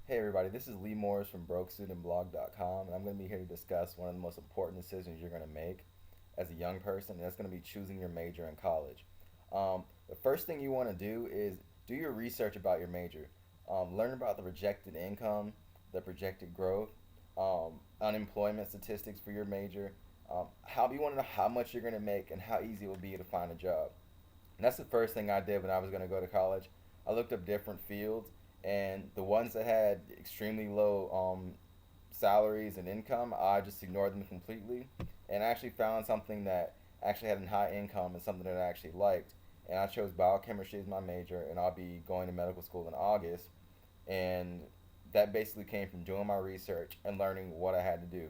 Hey everybody, this is Lee Morris from BrokeStudentBlog.com, and I'm going to be here to discuss one of the most important decisions you're going to make as a young person, and that's going to be choosing your major in college. The first thing you want to do is do your research about your major. Learn about the projected income, the projected growth, unemployment statistics for your major. How you want to know how much you're going to make and how easy it will be to find a job. And that's the first thing I did when I was going to go to college. I looked up different fields, and the ones that had extremely low salaries and income, I just ignored them completely. And I actually found something that actually had a high income and something that I actually liked. And I chose biochemistry as my major, and I'll be going to medical school in August. And that basically came from doing my research and learning what I had to do.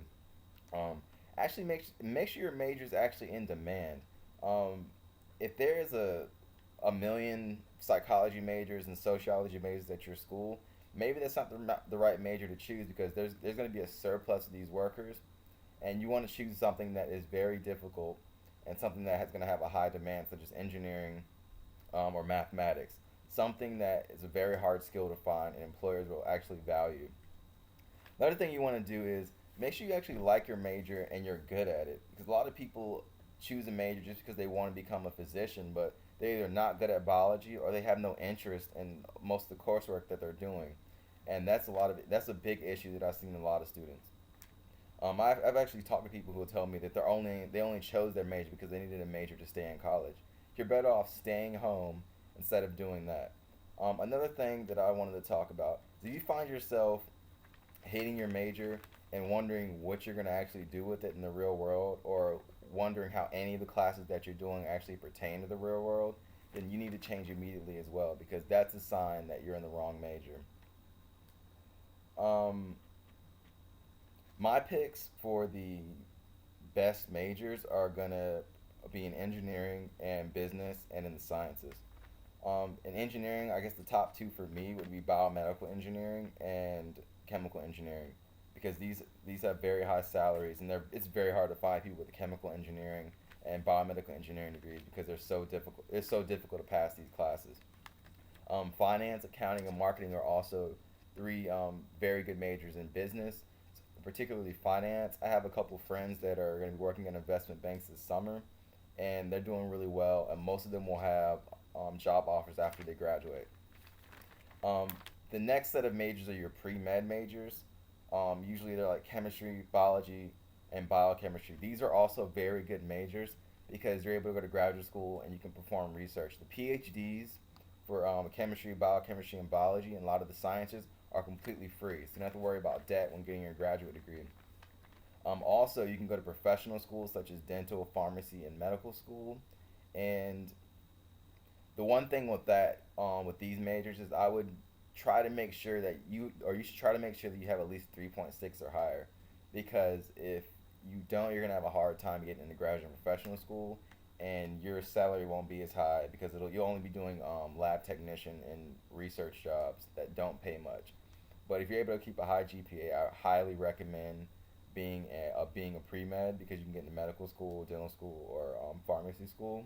Um, Actually, make sure your major is actually in demand. Um, if there is a million psychology majors and sociology majors at your school, maybe that's not the right major to choose because there's going to be a surplus of these workers, and you want to choose something that is very difficult and something that is going to have a high demand, such as engineering or mathematics. Something that is a very hard skill to find and employers will actually value. Another thing you want to do is make sure you actually like your major and you're good at it. Because a lot of people choose a major just because they want to become a physician, but they're either not good at biology or they have no interest in most of the coursework that they're doing. And that's a big issue that I've seen in a lot of students. I've actually talked to people who will tell me that they only chose their major because they needed a major to stay in college. You're better off staying home instead of doing that. Another thing that I wanted to talk about is if you find yourself hating your major and wondering what you're going to actually do with it in the real world, or wondering how any of the classes that you're doing actually pertain to the real world, then you need to change immediately as well because that's a sign that you're in the wrong major. Um, my picks for the best majors are going to be in engineering and business and in the sciences. In engineering, I guess the top two for me would be biomedical engineering and chemical engineering because these have very high salaries and it's very hard to find people with chemical engineering and biomedical engineering degrees because they're so difficult. It's so difficult to pass these classes. Finance, accounting, and marketing are also three very good majors in business, particularly finance. I have a couple friends that are going to be working in investment banks this summer, and they're doing really well. And most of them will have job offers after they graduate. Um, the next set of majors are your pre med majors. Usually they're like chemistry, biology, and biochemistry. These are also very good majors because you're able to go to graduate school and you can perform research. The PhDs for chemistry, biochemistry, and biology, and a lot of the sciences are completely free. So you don't have to worry about debt when getting your graduate degree. Also, you can go to professional schools such as dental, pharmacy, and medical school. And the one thing with with these majors is I would try to make sure that you should try to make sure that you have at least 3.6 or higher, because if you don't, you're gonna have a hard time getting into graduate and professional school, and your salary won't be as high because you'll only be doing lab technician and research jobs that don't pay much. But if you're able to keep a high GPA, I highly recommend being a pre med because you can get into medical school, dental school, or pharmacy school.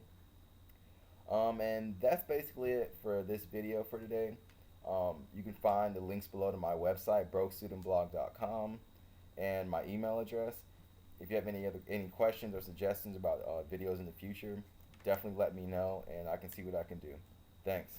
And that's basically it for this video for today. You can find the links below to my website, brokestudentblog.com, and my email address. If you have any questions or suggestions about videos in the future, definitely let me know, and I can see what I can do. Thanks.